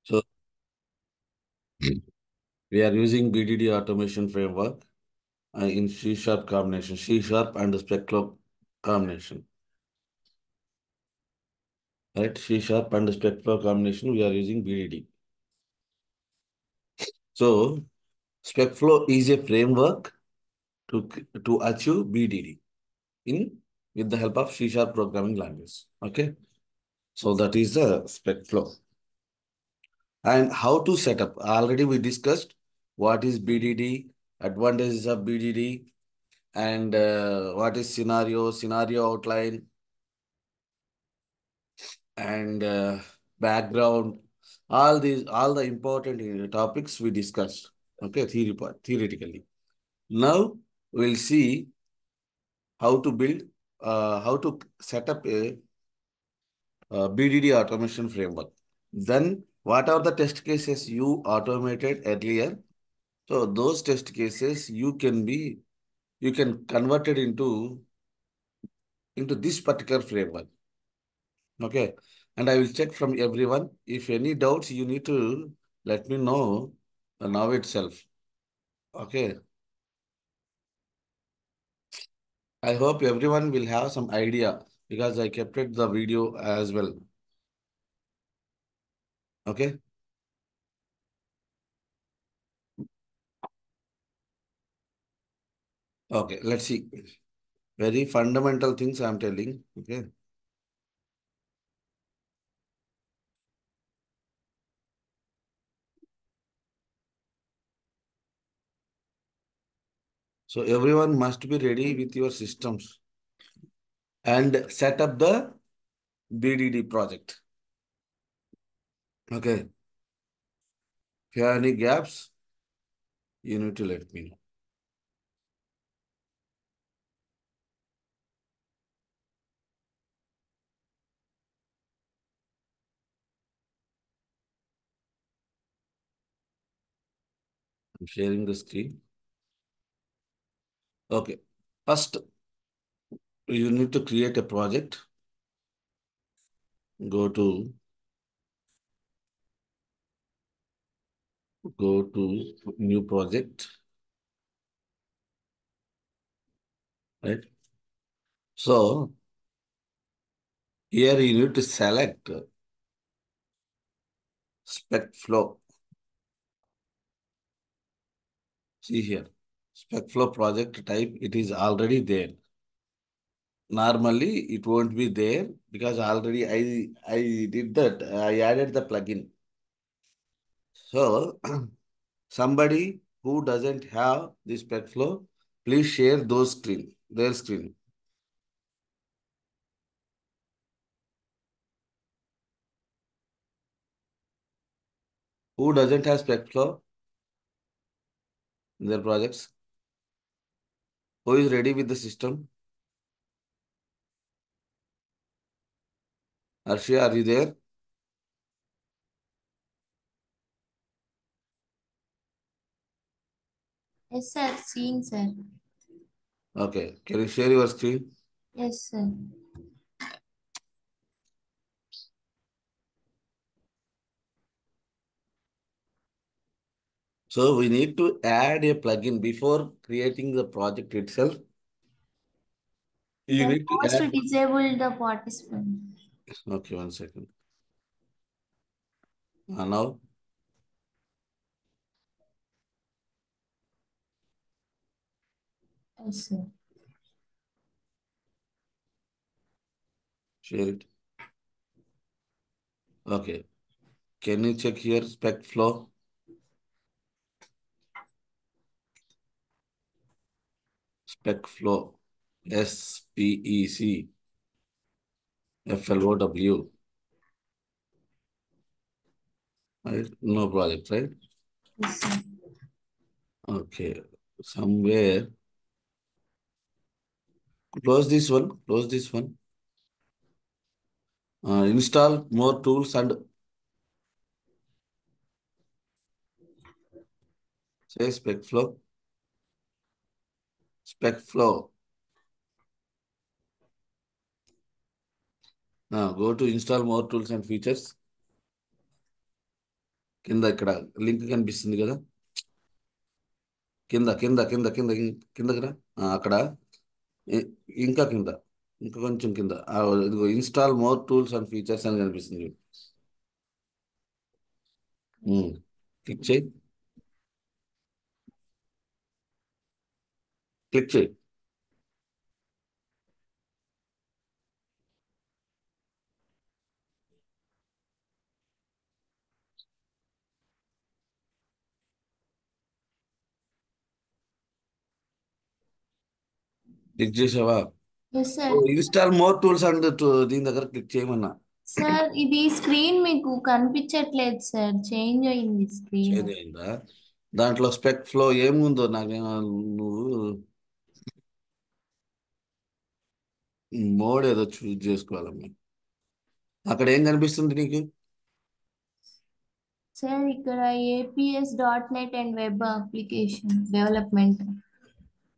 So we are using BDD automation framework in C sharp combination, C sharp and Specflow combination. Right? C sharp and Specflow combination, we are using BDD. So Specflow is a framework to achieve BDD in with the help of C sharp programming language. Okay. So that is the Specflow. And how to set up. Already we discussed what is BDD, advantages of BDD, and what is scenario outline, and background. All the important topics we discussed. Okay, theoretically. Now we'll see how to build, how to set up a BDD automation framework. Then what are the test cases you automated earlier? So those test cases you can convert it into this particular framework. Okay. And I will check from everyone. If any doubts, you need to let me know now itself. Okay. I hope everyone will have some idea because I kept it the video as well. Okay. Okay. Let's see. Very fundamental things I'm telling. Okay. So everyone must be ready with your systems and set up the BDD project. Okay. If you have any gaps, you need to let me know. I'm sharing the screen. Okay. First, you need to create a project. Go to new project, right? So here you need to select Specflow. See here, Specflow project type, it is already there. Normally, it won't be there because already I did that. I added the plugin. So somebody who doesn't have this Specflow, please share their screen. Who doesn't have Specflow in their projects? Who is ready with the system? Arshia, are you there? Yes, sir. Seeing, sir. Okay. Can you share your screen? Yes, sir. So we need to add a plugin before creating the project itself. You Sir, need to first add. disable the participant. Okay, 1 second. Now Yes, sir. share it. Okay. Can you check here Specflow? Specflow. SPECFLOW. Right? No project, right? Yes, sir. Okay. Somewhere. Close this one. Close this one. Install more tools and say Specflow. Specflow. Now go to install more tools and features. కింద ఇక్కడ link కనిపిస్తుంది కదా, కింద కింద కింద కింద కిందకి రా. అక్కడ ఇ- ఇంకా కింద, ఇంకా కొంచెం కింద ఇదిగో install more tools and features అని కనిపిస్తుంది. క్లిక్ చేయి, క్లిక్ చేయి. క్లిక్ చేసావా? Yes sir. Install more tools and దీని దగ్గర క్లిక్ చేయమన్నా. సార్ ఇది స్క్రీన్ మీకు కనిపించట్లేదు సార్, చేంజ్ అయింది స్క్రీన్. చేంజ్ అయిందా? దాంట్లో స్పెక్ ఫ్లో ఏముందో నాకేమో, నువ్వు మోడ్ ఏదో చూజ్ చేసుకోవాలమ్మా. అక్కడ ఏం కనిపిస్తుంది నీకు? సార్ ఇక్కడ APS.NET and web application development,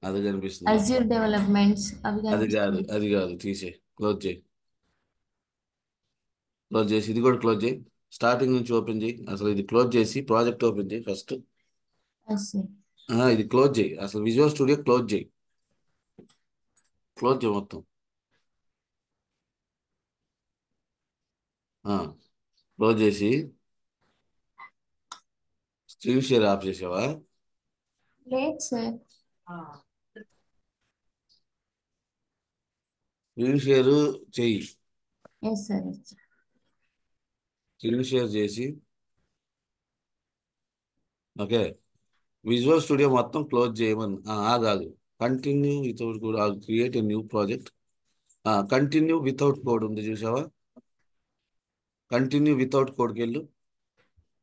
అది కనిపిస్తుందా? అజ్యూర్ డెవలప్మెంట్స్ అవి అది కాదు, కనిపిస్తున్నాయి. అది కాదు, తీసే, క్లోజ్ చేయి. క్లోజ్ చేసి ఇది కూడా క్లోజ్ చేయి. స్టార్టింగ్ నుంచి ఓపెన్ చేయి. అసలు ఇది క్లోజ్ చేసి ప్రాజెక్ట్ ఓపెన్ చేయి ఫస్ట్. Yes sir. ఇది క్లోజ్ చేయి, అసలు విజువల్ స్టూడియో క్లోజ్ చేయి. క్లోజ్ చేయి మొత్తం. క్లోజ్ చేసి స్క్రీన్ షేర్ ఆఫ్ చేసావా? లేదు సార్. స్క్రీన్ షేర్ చెయ్యి. Yes sir. స్క్రీన్ షేర్ చేసి, ఓకే, విజువల్ స్టూడియో మొత్తం క్లోజ్ చేయమని. ఆగాదు, continue without code, create a new project. Continue without code ఉంది చూసావా? కంటిన్యూ వితౌట్ కోడ్కి వెళ్ళు,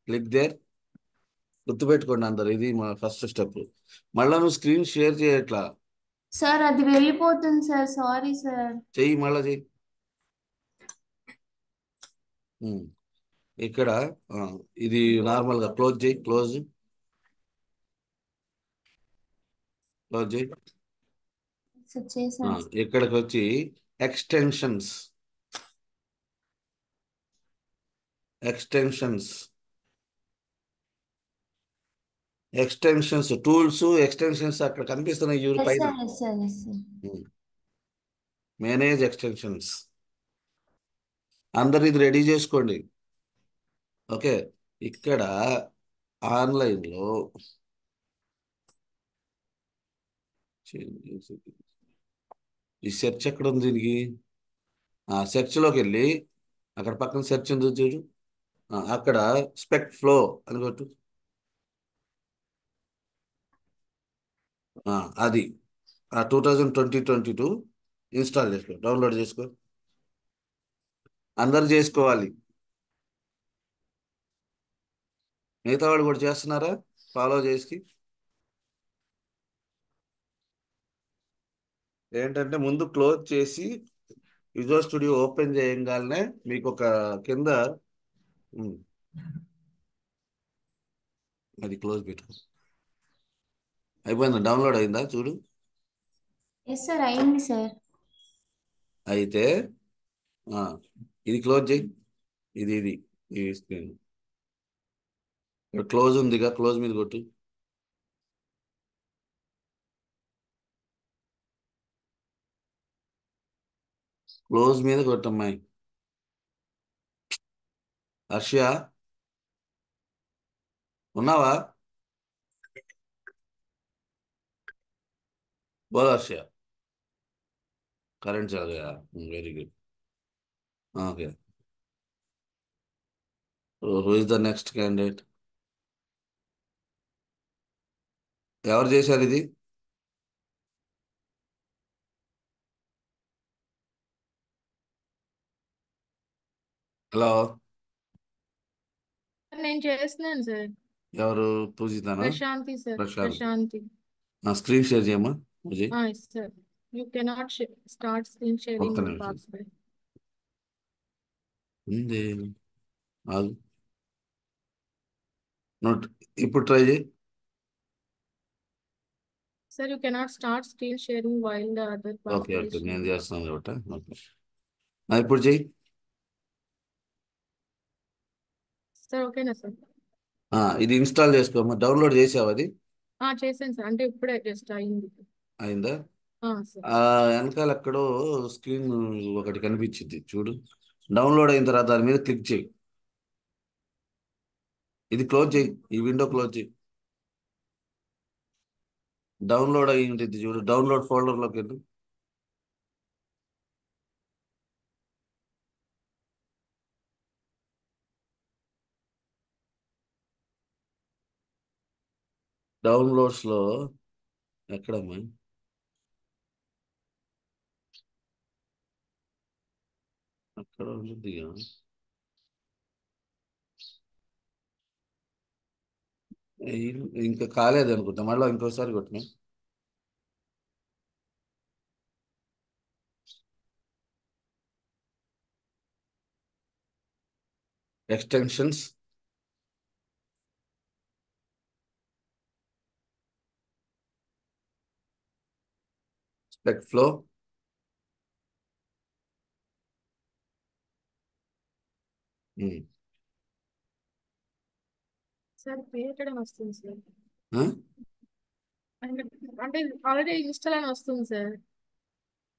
క్లిక్ దేర్. గుర్తుపెట్టుకోండి అందరు, ఇది మా ఫస్ట్ స్టెప్. మళ్ళా నువ్వు స్క్రీన్ షేర్ చేయట్లా. సార్ అది వెళ్ళిపోతుంది సార్, సారీ సార్. చెయ్యి, మళ్ళా చెయ్యి. ఉమ్, ఇక్కడ ఇది నార్మల్గా క్లోజ్ చేయి. క్లోజ్ చేయి. సార్ చేశాను సార్. ఇక్కడికి వచ్చి extensions, extensions, extensions, tools, extensions అక్కడ కనిపిస్తున్నాయి చూడు ఎస్ పైన. Sir. Yes sir. Yes sir. Manage extensions. అందరు ఇది రెడీ చేసుకోండి. ఓకే, ఇక్కడ ఆన్లైన్లో ఈ సెర్చ్ ఎక్కడ ఉంది దీనికి? సెర్చ్లోకి వెళ్ళి అక్కడ పక్కన సెర్చ్ ఉంది చూడు, అక్కడ స్పెక్ ఫ్లో అని కొట్టు. అది 2022 ఇన్స్టాల్ చేసుకో, డౌన్లోడ్ చేసుకో. అందరు చేసుకోవాలి. మిగతా వాళ్ళు కూడా చేస్తున్నారా? ఫాలో చేసి ఏంటంటే ముందు క్లోజ్ చేసి విజువల్ స్టూడియో ఓపెన్ చేయగానే మీకు ఒక కింద ఉమ్, అది క్లోజ్ పెట్టుకో. అయిపోయిందా? డౌన్లోడ్ అయిందా చూడు. ఎస్ సార్, అయింది సార్. అయితే ఆ, ఇది క్లోజ్ చేయి. ఇది ఈ స్క్రీన్ ఇక్కడ క్లోజ్ ఉందిగా, క్లోజ్ మీద కొట్టు. క్లోజ్ మీద కొట్టమ్మాయి. హర్ష, ఉన్నావా? బోల్ హర్ష. కరెంట్ చల్ గయా. Very good. Okay, who is the next candidate? ఎవరు చేశారు ఇది? హలో, నేను చేస్తున్నాను సార్. ఎవరు? పూజితానా? Prashanthi sir. Prashanth. Prashanthi. Screen share చేయమ్మా Pooji. Yes sir. You cannot start screen sharing ఒక్క విత్ నిమిషం పాస్వర్డ్. ఉంది. ఆగు. నోట్, ఇప్పుడు ట్రై చేయి. Sir you cannot start screen sharing while the other okay password okay, is నేను షేరింగ్. చేస్తున్నాను కాబట్టి ఓకే. ఇప్పుడు చెయ్యి. సార్ ఓకేనా సార్? ఇది ఇన్స్టాల్ చేసుకోమా, డౌన్లోడ్ చేసావు అది చేశాను సార్. అంటే ఇప్పుడే జస్ట్ అయింది. అయిందా? సార్. వెనకాల ఎక్కడో స్క్రీన్ ఒకటి కనిపించింది చూడు. డౌన్లోడ్ అయిన తర్వాత దాని మీద క్లిక్ చేయి. ఇది క్లోజ్ చేయి, ఈ విండో క్లోజ్ చేయి. డౌన్లోడ్ అయ్యి ఉంటుంది చూడు, డౌన్లోడ్ ఫోల్డర్లోకి వెళ్ళు. డౌన్లోడ్స్లో ఎక్కడమ్మా? అక్కడ ఉంటుంది. ఇంకా కాలేదు అనుకుంటా, మళ్ళీ ఇంకోసారి కొట్టినా. Extensions, spec flow, sir created అని వస్తుంది సార్. అంటే అంటే ఆల్రెడీ ఇన్స్టాల్ అని వస్తుంది సార్.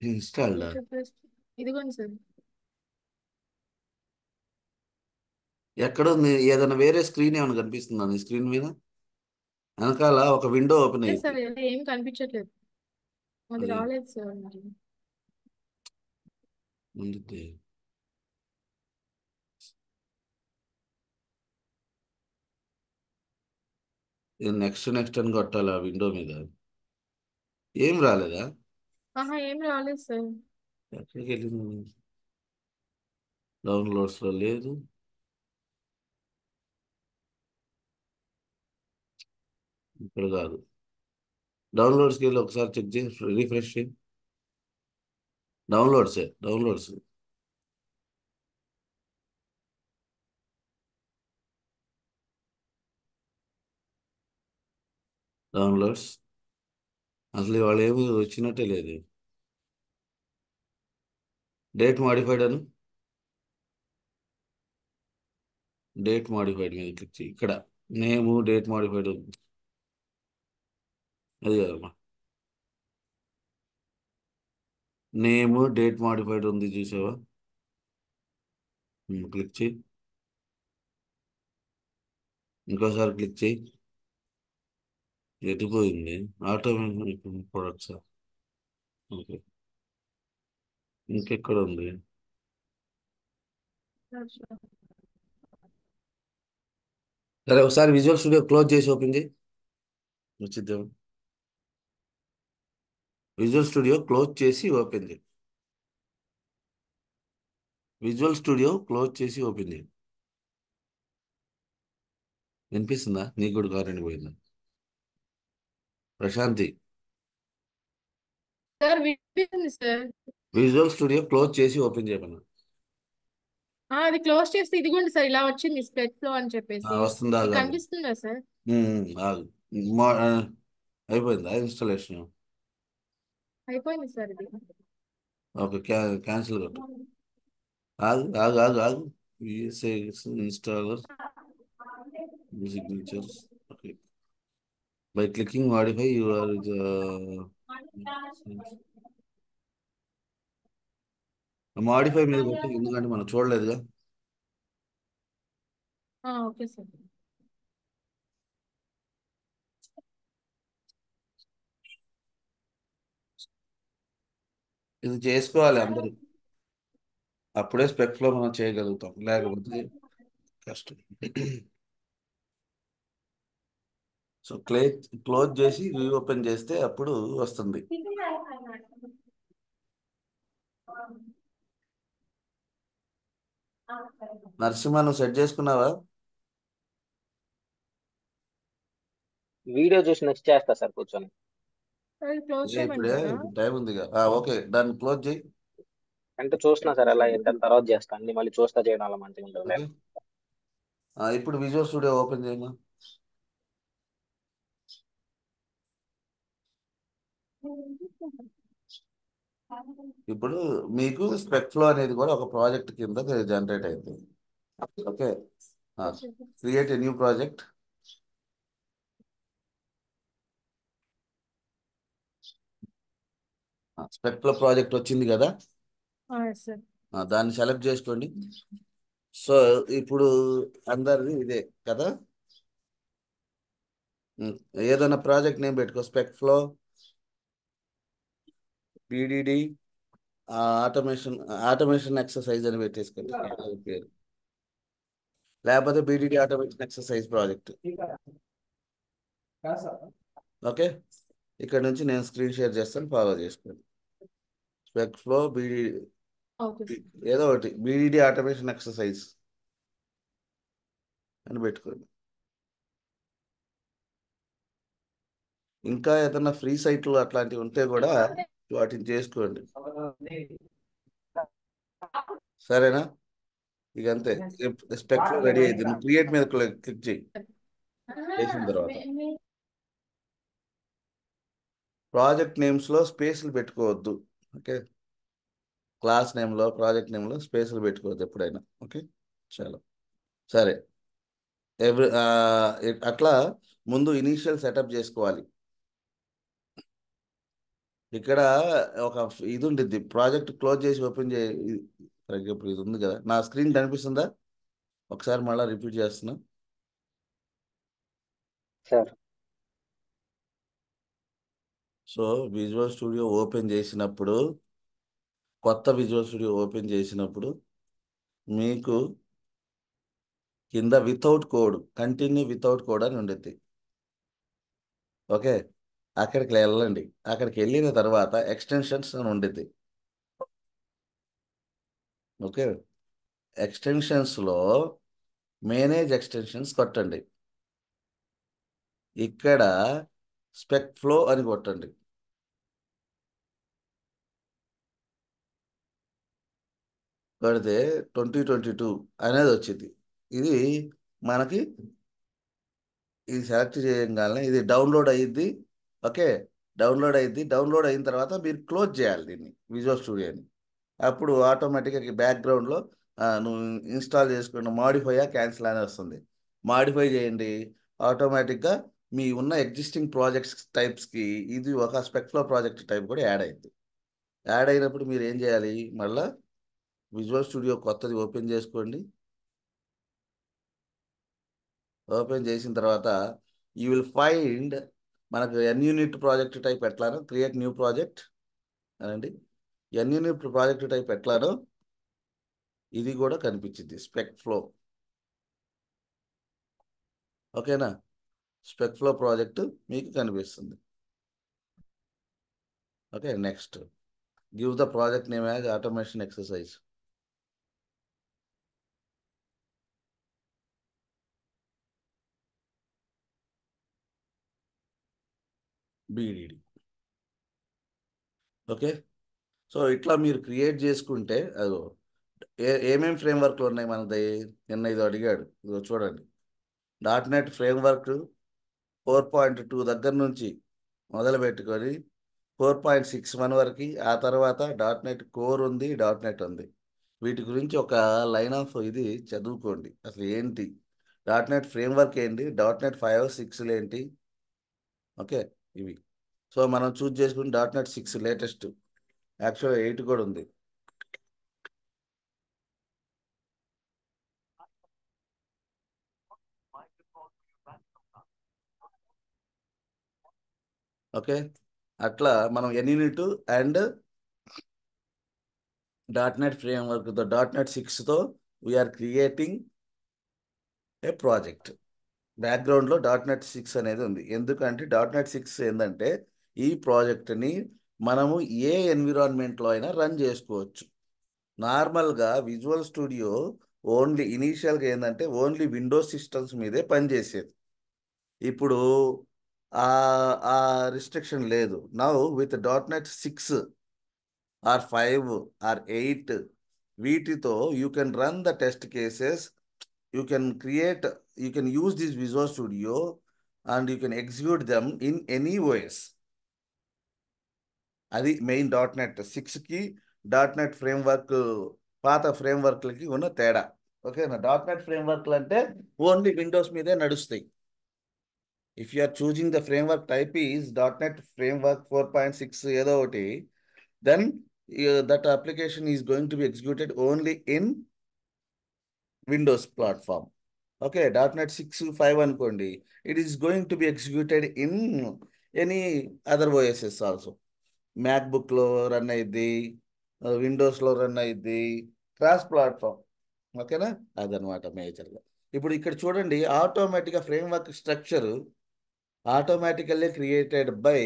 ఇన్స్టాల్డా? ఇదిగోండి సార్. ఎక్కడో ఏదైనా వేరే స్క్రీన్ ఏమైనా కనిపిస్తుందా నీ స్క్రీన్ మీద? వెనకాల ఒక విండో ఓపెన్ లేదు అయ్యింది. సార్, ఏం కనిపించట్లేదు. అది అది రాలేదు సార్ మరి. ఉండిద్ది. ఇది నెక్స్ట్ నెక్స్ట్ అని కొట్టాలి ఆ విండో మీద. ఏం రాలేదా? ఏం రాలేదు సార్. ఎక్కడికి వెళ్ళింది? డౌన్లోడ్స్లో లేదు. ఇక్కడ కాదు. డౌన్లోడ్స్కి వెళ్ళి ఒకసారి చెక్ చేసి రీఫ్రెష్ చేయి. డౌన్లోడ్సే, డౌన్లోడ్స్. డౌన్లోడ్స్ అసలు వాళ్ళు ఏమి వచ్చినట్టే లేదు. డేట్ మాడిఫైడ్ అను, డేట్ మాడిఫైడ్ మీద క్లిక్ చేయి. ఇక్కడ నేము డేట్ మాడిఫైడ్ అది కదమ్మా, నేమ్ డేట్ మాడిఫైడ్ ఉంది చూసావా? క్లిక్ చేయి, ఇంకోసారి క్లిక్ చేయి. ఎటుపోయింది? Automatic products. ఓకే, ఇంకెక్కడ ఉంది? సరే, ఒకసారి విజువల్ స్టూడియో క్లోజ్ చేసి ఓపెన్ చేయి, వచ్చిద్దాం. విజువల్ స్టూడియో క్లోజ్ చేసి ఓపెన్ చేయి. విజువల్ స్టూడియో క్లోజ్ చేసి ఓపెన్ చేయి. వినిపిస్తుందా? నీకు కూడా కారెంట్ పోయిందా? ప్రశాంతి, సార్ వినిపిస్తుంది సార్. విజువల్ స్టూడియో క్లోజ్ చేసి ఓపెన్ చేయమన్నా. అది క్లోజ్ చేస్తే ఇదిగోండి సార్, ఇలా వచ్చింది స్ప్రెడ్ ఫ్లో అని చెప్పేసి. వస్తుందా? మీకు కాదు, కనిపిస్తుందా సార్? ఆగు. మా- ఆ, అయిపోయిందా ఇన్స్టాలేషన్? అయిపోయింది సార్ ఇది. ఓకే, క్యాన్సిల్ కొట్టు. ఆగు ఆగు ఆగు ఆగు. VSI installer signatures. Okay, by clicking modify you are modify మీద కొట్టు, ఎందుకంటే మనం చూడలేదుగా. Okay sir. ఇది చేసుకోవాలి అందరూ, అప్పుడే స్పెక్ ఫ్లో మనం చేయగలుగుతాం, లేకపోతే కష్టం. సో క్లోజ్ చేసి రీఓపెన్ చేస్తే అప్పుడు వస్తుంది. నరసింహ, నువ్వు సెట్ చేసుకున్నావా? వీడియో చూసి నెక్స్ట్ చేస్తా సార్ కూర్చొని. క్లోజ్ ఇప్పుడే చేయమంటారా? టైం ఉందిగా. ఓకే, దాన్ని క్లోజ్ చేయి. అంటే చూస్తున్నా సార్ ఎలా ఏంటని, తర్వాత చేస్తా అన్ని మళ్ళీ చూస్తా చేయడం అలా మంచిగా ఉంటుంది. ఓకే, ఇప్పుడు విజువల్ స్టూడియో ఓపెన్ చేయమా. ఇప్పుడు మీకు స్పెక్ ఫ్లో అనేది కూడా ఒక ప్రాజెక్ట్ కింద జనరేట్ అయింది. Okay, create a new project. స్పెక్లో ప్రాజెక్ట్ వచ్చింది కదా, సార్ దాన్ని సెలెక్ట్ చేసుకోండి. సో ఇప్పుడు అందరిది ఇదే కదా. ఏదైనా ప్రాజెక్ట్ నేమ్ పెట్టుకో, SpecFlow, BDD automation exercise అని పెట్టేసుకోండి పేరు, లేకపోతే BDD automation exercise project. Okay, ఇక్కడ నుంచి నేను స్క్రీన్ షేర్ చేస్తాను, ఫాలో చేసుకోండి. SpecFlow BD okay sir. ఏదో ఒకటి బీడీడి ఆటోమేషన్ ఎక్సర్సైజ్ అని పెట్టుకోండి. ఇంకా ఏదైనా ఫ్రీ సైట్లు అట్లాంటివి ఉంటే కూడా వాటిని చేసుకోండి. సరేనా? ఇక అంతే, స్పెక్ ఫ్లో రెడీ అయింది. నువ్వు క్రియేట్ మీద క్లిక్ చేయి. చేసిన తర్వాత ప్రాజెక్ట్ నేమ్స్లో స్పేస్లు పెట్టుకోవద్దు. ఓకే, క్లాస్ నేమ్లో ప్రాజెక్ట్ నేమ్లో స్పేస్లు పెట్టుకోవద్దు ఎప్పుడైనా. ఓకే, చాలా సరే. అట్లా ముందు ఇనీషియల్ సెటప్ చేసుకోవాలి. ఇక్కడ ఒక ఇది ఉంటుంది, ప్రాజెక్ట్ క్లోజ్ చేసి ఓపెన్ చేయి. ఫర్ ఎగ్జాంపుల్ ఇది ఉంది కదా, నా స్క్రీన్ కనిపిస్తుందా? ఒకసారి మళ్ళీ రిపీట్ చేస్తున్నా. Sir so visual studio open చేసినప్పుడు, కొత్త విజువల్ స్టూడియో ఓపెన్ చేసినప్పుడు మీకు కింద without code, continue without code అని ఉండేది. ఓకే, అక్కడికి వెళ్ళండి. అక్కడికి వెళ్ళిన తర్వాత ఎక్స్టెన్షన్స్ అని ఉండేది. ఓకే, ఎక్స్టెన్షన్స్లో మేనేజ్ ఎక్స్టెన్షన్స్ కొట్టండి. ఇక్కడ స్పెక్ ఫ్లో అని కొట్టండి. కొడితే 2022 అనేది వచ్చింది. ఇది మనకి ఇది సెలెక్ట్ చేయగానే ఇది డౌన్లోడ్ అయ్యిద్ది. ఓకే, డౌన్లోడ్ అయ్యిద్ది. డౌన్లోడ్ అయిన తర్వాత మీరు క్లోజ్ చేయాలి దీన్ని, విజువల్ స్టూడియోని. అప్పుడు ఆటోమేటిక్గా బ్యాక్గ్రౌండ్లో నువ్వు ఇన్స్టాల్ చేసుకున్న మాడిఫైయా క్యాన్సిల్ అని వస్తుంది. మాడిఫై చేయండి. ఆటోమేటిక్గా మీ ఉన్న ఎగ్జిస్టింగ్ ప్రాజెక్ట్స్ టైప్స్కి ఇది ఒక స్పెక్ఫ్లో ప్రాజెక్ట్ టైప్ కూడా యాడ్ అయింది. యాడ్ అయినప్పుడు మీరు ఏం చేయాలి, మళ్ళీ విజువల్ స్టూడియో కొత్తది ఓపెన్ చేసుకోండి. ఓపెన్ చేసిన తర్వాత యూ విల్ ఫైండ్ మనకు యూనిట్ ప్రాజెక్ట్ టైప్ ఎట్లానో, క్రియేట్ న్యూ ప్రాజెక్ట్ అనండి. యూనిట్ ప్రాజెక్ట్ టైప్ ఎట్లానో ఇది కూడా కనిపించింది, స్పెక్ ఫ్లో. ఓకేనా, స్పెక్ ఫ్లో ప్రాజెక్ట్ మీకు కనిపిస్తుంది. Okay, next give the project name as automation exercise. BDD. Okay, so ఇట్లా మీరు క్రియేట్ చేసుకుంటే అదో ఏమేమి ఫ్రేమ్వర్క్లు ఉన్నాయి మనది, నిన్న ఇది అడిగాడు. ఇదో చూడండి, .NET ఫ్రేమ్వర్క్ 4.2 దగ్గర నుంచి మొదలు పెట్టుకొని 4.61 వరకు, ఆ తర్వాత .NET కోర్ ఉంది, .NET ఉంది. వీటి గురించి ఒక లైన్ ఆఫ్ ఇది చదువుకోండి. అసలు ఏంటి .NET ఫ్రేమ్వర్క్ ఏంటి, .NET 5, 6 ఏంటి. ఓకే, ఇవి. సో మనం చూస్ చేసుకుని .NET 6 లేటెస్ట్, యాక్చువల్గా 8 కూడా ఉంది. ఓకే, అట్లా మనం యూనిట్ అండ్ .NET ఫ్రేమ్వర్క్తో .NET 6తో వీఆర్ క్రియేటింగ్ ఏ ప్రాజెక్ట్. బ్యాక్గ్రౌండ్లో .NET 6 అనేది ఉంది. ఎందుకంటే .NET 6 ఏంటంటే ఈ ప్రాజెక్ట్ని మనము ఏ ఎన్విరాన్మెంట్లో అయినా రన్ చేసుకోవచ్చు. నార్మల్గా విజువల్ స్టూడియో ఓన్లీ ఇనీషియల్గా ఏంటంటే ఓన్లీ విండోస్ సిస్టమ్స్ మీదే పనిచేసేది. ఇప్పుడు ఆ రిస్ట్రిక్షన్ లేదు. Now with .NET 6 or 5 or 8 వీటితో you can run the test cases, you can create, you can use this Visual Studio and you can execute them in any OS. అది main .NET 6కి .NET framework పాత ఫ్రేమ్వర్క్లకి ఉన్న తేడా. ఓకేనా, .NET ఫ్రేమ్వర్క్లు అంటే only Windows మీదే నడుస్తాయి. If you are choosing the framework type is .NET framework 4.6 ఏదో ఒకటి, then that application is going to be executed only in Windows platform. Okay, .NET 6.5 అనుకోండి, it is going to be executed in any other OSs also. మ్యాక్బుక్లో run అయ్యిద్ది, విండోస్లో run అయ్యిద్ది, cross platform. ఓకేనా, అదనమాట మేజర్గా. ఇప్పుడు ఇక్కడ చూడండి, ఆటోమేటిక్గా framework structure automatically created by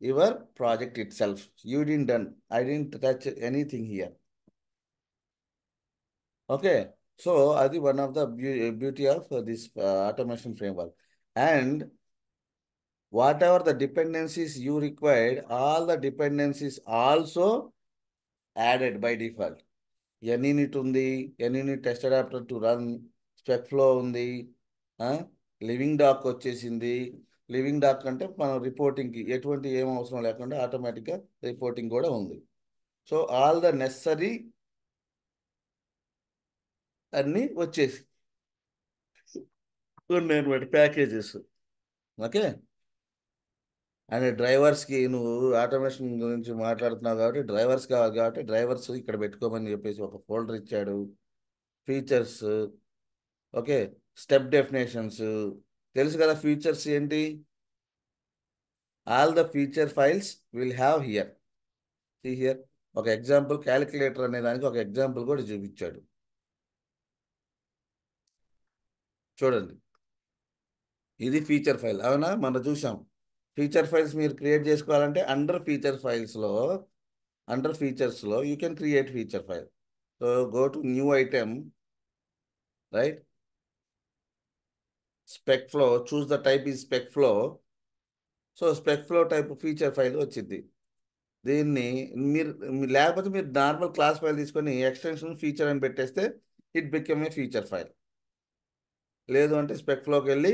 your project itself. You didn't done, I didn't touch anything here. Okay, so అది one of the beauty of this automation framework. And whatever the dependencies you required, all the dependencies also added by default. NUnit ఉంది, NUnit test adapter to run, spec flow ఉంది, living dock వచ్చేసింది. Living dock అంటే మనం రిపోర్టింగ్కి ఎటువంటి ఏం అవసరం లేకుండా ఆటోమేటిక్గా రిపోర్టింగ్ కూడా ఉంది. సో ఆల్ ద నెసరీ అన్నీ వచ్చేసి ఉన్నాయి అనమాట ప్యాకేజెస్. ఓకే, అండ్ డ్రైవర్స్కి నువ్వు ఆటోమేషన్ గురించి మాట్లాడుతున్నావు కాబట్టి డ్రైవర్స్ కావాలి కాబట్టి డ్రైవర్స్ ఇక్కడ పెట్టుకోమని చెప్పేసి ఒక ఫోల్డర్ ఇచ్చాడు. ఫీచర్స్, ఓకే, స్టెప్ డెఫినేషన్స్ తెలుసు కదా. ఫీచర్స్ ఏంటి? All the feature files will have here. See here ఒక ఎగ్జాంపుల్, క్యాలిక్యులేటర్ అనే దానికి ఒక ఎగ్జాంపుల్ కూడా చూపించాడు. చూడండి, ఇది ఫీచర్ ఫైల్. అవునా, మనం చూసాం. ఫీచర్ ఫైల్స్ మీరు క్రియేట్ చేసుకోవాలంటే అండర్ ఫీచర్స్లో you can create feature file. So go to new item, right, SpecFlow, choose the type is SpecFlow. So SpecFlow type feature file వచ్చింది. దీన్ని మీరు లేకపోతే మీరు నార్మల్ క్లాస్ ఫైల్ తీసుకొని extension feature అని పెట్టేస్తే it become a feature file. లేదు అంటే స్పెక్ ఫ్లోకి వెళ్ళి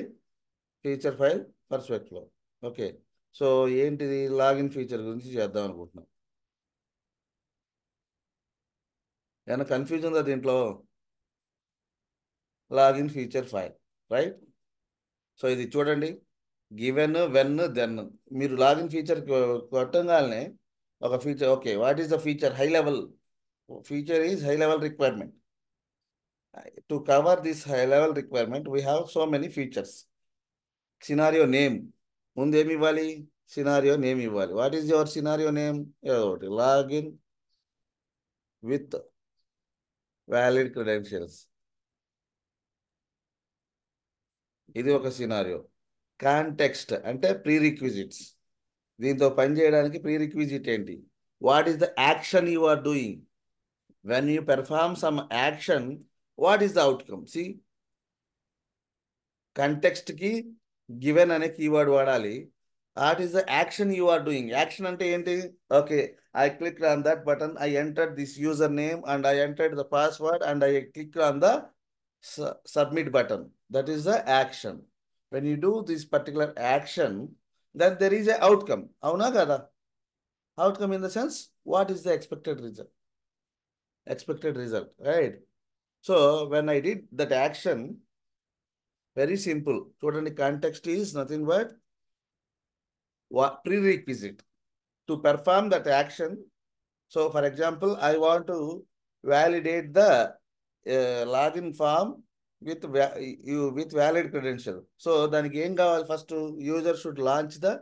feature file for SpecFlow. Okay, so ఏంటిది, లాగిన్ ఫీచర్ గురించి చేద్దాం అనుకుంటున్నాం. ఏమైనా కన్ఫ్యూజన్ ఉందా దీంట్లో? Login feature file, right. So ఇది చూడండి, గివెన్, వెన్, దెన్. మీరు లాగిన్ ఫీచర్ కొట్టగానే ఒక feature, okay, what is the feature? High level feature is high level requirement. To cover this high level requirement we have so many features. Scenario name ముందు ఏమి ఇవ్వాలి? Scenario name ఇవ్వాలి. What is your scenario name? ఒకటి, login with valid credentials. ఇది ఒక scenario. Context అంటే pre requisites. దీంతో పని చేయడానికి ప్రీ రిక్విజిట్ ఏంటి? What is the action you are doing? When you perform some action, what is the outcome? See, కంటెక్స్ట్కి given అనే కీవర్డ్ వాడాలి. What is the action you are doing? Action అంటే ఏంటి? Okay, I clicked on that button, I entered this username and I entered the password and I clicked on the submit button. That is the action. When you do this particular action, then there is a outcome. Avuna kada? Outcome in the sense, what is the expected result? Expected result, right? So when I did that action, very simple. Totally context is nothing but what prerequisite to perform that action. So for example, I want to validate the login form with valid credential. So daniki em kavali? First user should launch the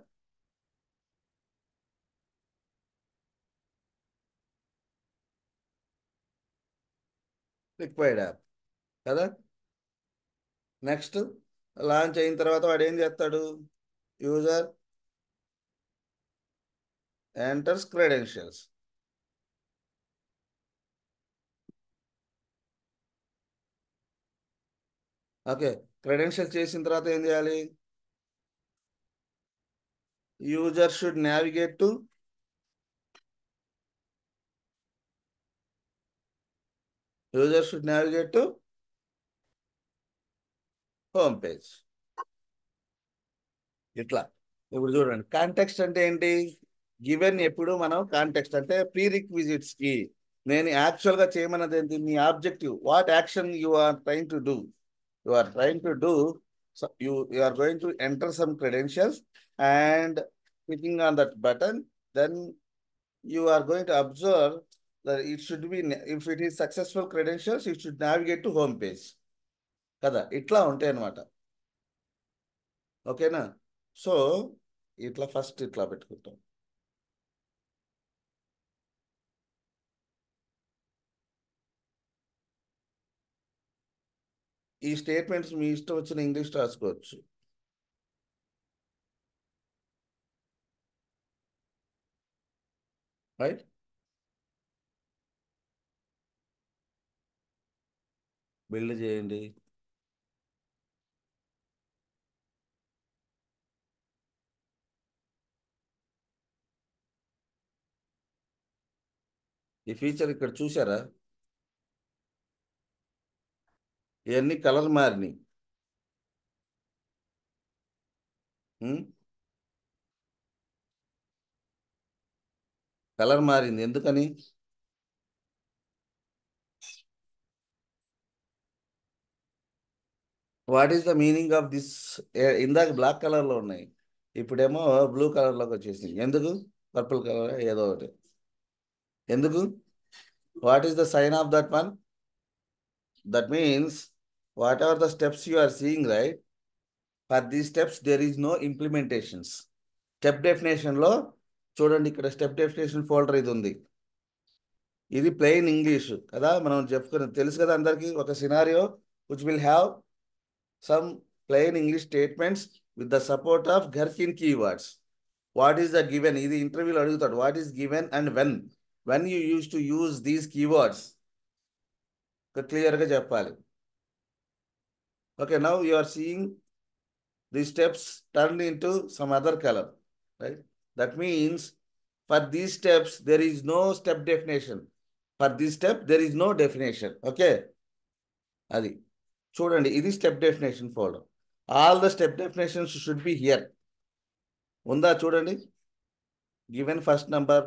required app kada. Next, launch అయిన తర్వాత వాడు ఏం చేస్తాడు? User enters credentials. Okay, credentials చేసిన తర్వాత ఏం చేయాలి? User should navigate to home page. ఇట్లా ఇప్పుడు చూడండి, కాంటెక్స్ట్ అంటే ఏంటి? గివెన్ ఎప్పుడు మనం కాంటెక్స్ట్ అంటే ప్రీ రిక్విజిట్స్కి నేను యాక్చువల్గా చేయమన్నది ఏంటి? మీ objective, what action you are trying to do? You are trying to do, so you are going to enter some credentials and clicking on that button, then you are going to observe that it should be, if it is successful credentials, it should navigate to home page కదా, ఇట్లా ఉంటాయి అన్నమాట. ఓకేనా? So ఇట్లా first ఇట్లా పెట్టుకుంటాం. ఈ statements మీ ఇష్టం వచ్చిన ఇంగ్లీష్ రాసుకోవచ్చు. రైట్? బిల్డ్ చేయండి. ఈ ఫీచర్ ఇక్కడ చూసారా? ఇవన్నీ కలర్ మారినాయి. కలర్ మారింది ఎందుకని? What is the meaning of this? ఇందాక బ్లాక్ కలర్లో ఉన్నాయి, ఇప్పుడేమో బ్లూ కలర్లోకి వచ్చేసింది. ఎందుకు? పర్పుల్ కలర్ ఏదో ఒకటి ఎందుకు? What is the sign of that one? That means whatever the steps you are seeing, right? For these steps there is no implementations. Step డెఫినేషన్లో చూడండి, ఇక్కడ స్టెప్ డెఫినేషన్ ఫోల్డర్ ఇది ఉంది. ఇది ప్లెయిన్ ఇంగ్లీష్ కదా, మనం చెప్పుకుని తెలుసు కదా అందరికీ. ఒక scenario which will have some plain English statements with the support of Gherkin keywords. What is the given? ఇది ఇంటర్వ్యూలో అడుగుతాడు. What is given and when you used to use these keywords? క్లియర్గా చెప్పాలి. Okay, now you are seeing these steps turned into some other color, right? That means for these steps there is no step definition. For this step there is no definition. Okay, అది చూడండి, ఇది step definition folder. All the step definitions should be here. ఉందా చూడండి, given first number,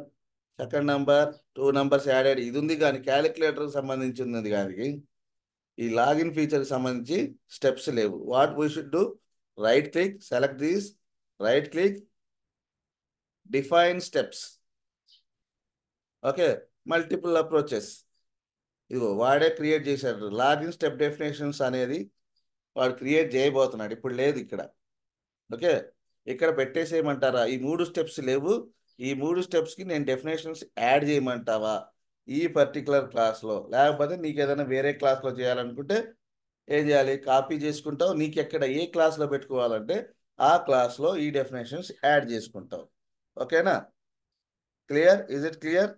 second number, 2 numbers added, ఇది ఉంది. కానీ క్యాలిక్యులేటర్కి సంబంధించింది కానీ ఈ లాగిన్ ఫీచర్కి సంబంధించి స్టెప్స్ లేవు. What we should do? Right click, select these, right click, define steps. Okay, multiple approaches. ఇదిగో వాడే క్రియేట్ చేశాడు. లాగిన్ స్టెప్ డెఫినేషన్స్ అనేది వాడు క్రియేట్ చేయబోతున్నాడు, ఇప్పుడు లేదు ఇక్కడ. ఓకే, ఇక్కడ పెట్టేసేయమంటారా? ఈ 3 స్టెప్స్ లేవు, ఈ 3 స్టెప్స్కి నేను డెఫినేషన్స్ యాడ్ చేయమంటావా ఈ పర్టికులర్ క్లాస్లో? లేకపోతే నీకు ఏదైనా వేరే క్లాస్లో చేయాలనుకుంటే ఏం చేయాలి? కాపీ చేసుకుంటావు. నీకు ఎక్కడ ఏ క్లాస్లో పెట్టుకోవాలంటే ఆ క్లాస్లో ఈ డెఫినేషన్స్ యాడ్ చేసుకుంటావు. ఓకేనా? Clear? Is it clear?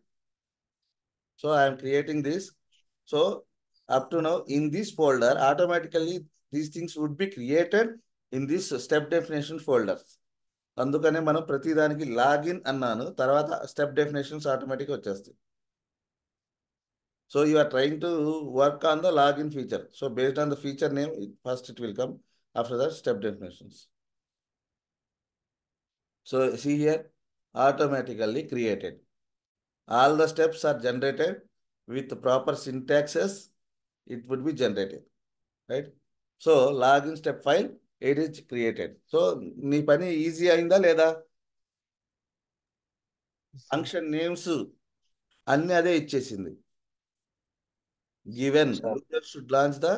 So I'm creating this. So up to now in this folder automatically these things would be created in this step definition folder. అందుకనే మనం ప్రతిదానికి లాగిన్ అన్నాను, తర్వాత స్టెప్ డెఫినేషన్స్ ఆటోమేటిక్గా వచ్చేస్తాయి. So you are trying to work on the login feature. So based on the feature name first it will come, after that step definitions. So see here, automatically created. All the steps are generated with proper syntaxes. It would be generated, right? So login step file, it is created. So నీ పని easy అయిందా లేదా? Function names అన్ని అదే ఇచ్చేసింది. Given user should launch the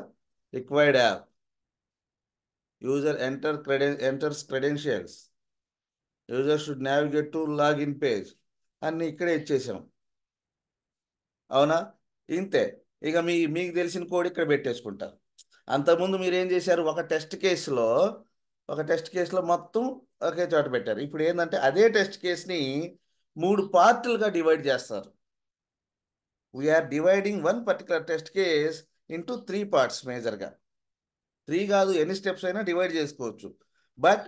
required app, user enters credentials, user should navigate to login page, అన్ని ఇక్కడే ఇచ్చేసాం. అవునా? ఇంతే. ఇక మీకు తెలిసిన కోడ్ ఇక్కడ పెట్టేసుకుంటారు. అంతకుముందు మీరు ఏం చేశారు? ఒక టెస్ట్ కేసులో మొత్తం ఒకే చోట పెట్టారు. ఇప్పుడు ఏంటంటే అదే టెస్ట్ కేసుని 3 పార్టులుగా డివైడ్ చేస్తారు. We're dividing one particular test case into 3 parts మేజర్గా. 3 కాదు, ఎన్ని స్టెప్స్ అయినా డివైడ్ చేసుకోవచ్చు, బట్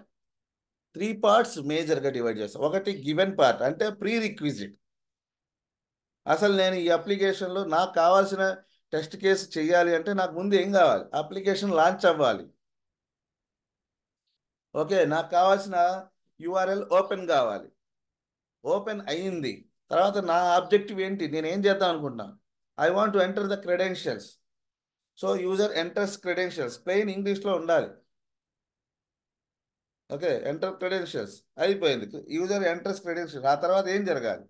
3 parts మేజర్గా డివైడ్ చేస్తాం. ఒకటి గివెన్ పార్ట్, అంటే ప్రీ రిక్విజిట్. అసలు నేను ఈ అప్లికేషన్లో నాకు కావాల్సిన టెస్ట్ కేసు చేయాలి అంటే నాకు ముందు ఏం కావాలి? అప్లికేషన్ లాంచ్ అవ్వాలి. ఓకే, నాకు కావాల్సిన యూఆర్ఎల్ ఓపెన్ కావాలి. ఓపెన్ అయ్యింది, తర్వాత నా ఆబ్జెక్టివ్ ఏంటి? నేను ఏం చేద్దాం అనుకుంటున్నాను? I want to enter the credentials. So user enters credentials, plain ఇంగ్లీష్లో ఉండాలి. ఓకే, ఎంటర్ క్రెడెన్షియల్స్ అయిపోయింది. User enters credentials. ఆ తర్వాత ఏం జరగాలి?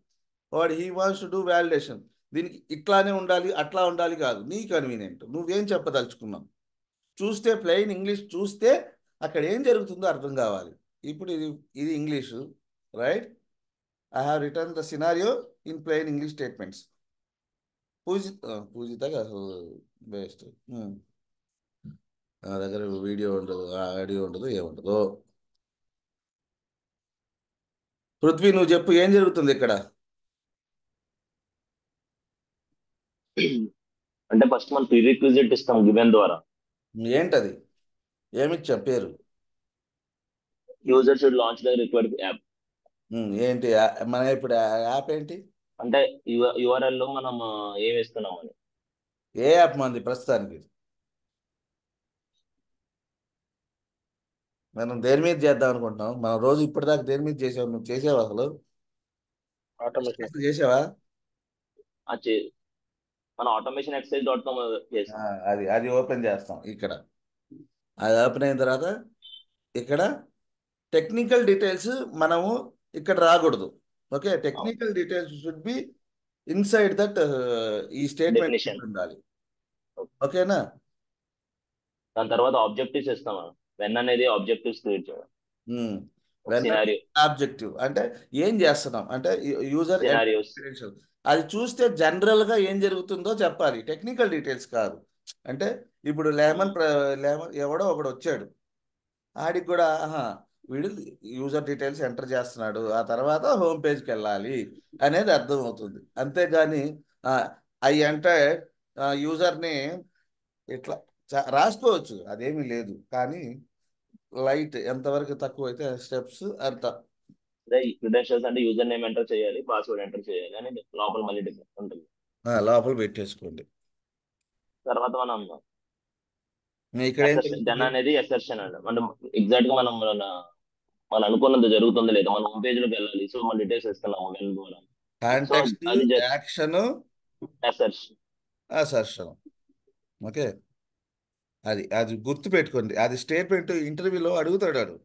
వాడు he wants to do validation. దీనికి ఇట్లానే ఉండాలి అట్లా ఉండాలి కాదు, నీ కన్వీనియంట్, నువ్వేం చెప్పదలుచుకున్నావు. చూస్తే ప్లెయిన్ ఇంగ్లీష్ చూస్తే అక్కడ ఏం జరుగుతుందో అర్థం కావాలి. ఇప్పుడు ఇది English, right? I have written the scenario in plain English statements. Pujitha best. నా దగ్గర వీడియో ఉండదు, ఆడియో ఉండదు, ఏముండదు. పృథ్వీ నువ్వు చెప్పు, ఏం జరుగుతుంది ఇక్కడ? అంటే ఫస్ట్ మనం ప్రీరిక్విజిట్ ఇస్తాం గివెన్ ద్వారా. ఏంటది? ఏమిచ్చా పేరు? User should launch the required app. ఏంటి మన ఇప్పుడు యాప్ ఏంటి? అంటే URL లో మనం ఏం ఇస్తున్నామని. ఏ యాప్ మంది ప్రస్తుతానికి? మనం దేని మీద చేద్దాం అనుకుంటున్నాం? మనం రోజు ఇప్పటిదాకా దేని మీద చేసావు? నువ్వు చేసావా అసలు? ఆటోమేషన్ అసలు చేసావా? మన automationexercise.com చేస్తాం. అది ఓపెన్ చేస్తాం ఇక్కడ. అది ఓపెన్ అయిన తర్వాత ఇక్కడ టెక్నికల్ డీటెయిల్స్ మనము ఇక్కడ రాకూడదు. Okay, technical details should be inside that ఈ స్టేట్మెంట్ Definition. ఉండాలి. ఓకేనా? దాని తర్వాత ఆబ్జెక్టివ్స్ ఇస్తాం. వెన్ అనేది ఆబ్జెక్టివ్స్ క్రియేట్ చేయాలి. సినారియో ఆబ్జెక్టివ్ అంటే ఏం చేస్తున్నాం అంటే యూజర్ సినారియోస్. అది చూస్తే జనరల్ గా ఏం జరుగుతుందో చెప్పాలి, టెక్నికల్ డీటెయిల్స్ కాదు. అంటే ఇప్పుడు లేమన్ ఎవడో ఒకడు వచ్చాడు, ఆడికి కూడా వీడు యూజర్ డీటెయిల్స్ ఎంటర్ చేస్తున్నాడు, ఆ తర్వాత హోమ్ పేజ్కి వెళ్ళాలి అనేది అర్థం అవుతుంది. అంతేగాని అవి అంటే యూజర్ని ఇట్లా రాసుకోవచ్చు, అదేమీ లేదు. కానీ లైట్ ఎంతవరకు తక్కువ అయితే స్టెప్స్ అంత. క్రెడెన్షియల్స్ అంటే యూజర్ నేమ్ ఎంటర్ చేయాలి, పాస్వర్డ్ ఎంటర్ చేయాలి అని లోపల మళ్ళీ ఉంటుంది. లోపల పెట్టేసుకోండి. తర్వాత మనం ఇక్కడ డన్ అనేది ఎక్సెప్షన్ అండి. మనం ఎగ్జాక్ట్ గా మనం అనుకున్నది జరుగుతుందో లేదా మనం హోమ్ పేజ్ లోకి వెళ్ళాలి. సో మన డీటెయిల్స్ ఇస్తున్నాము వెన్ ద్వారా. Context, action, assertion. ఓకే, అది గుర్తు పెట్టుకోండి. అది స్టేట్మెంట్ ఇంటర్వ్యూలో అడుగుతాడు.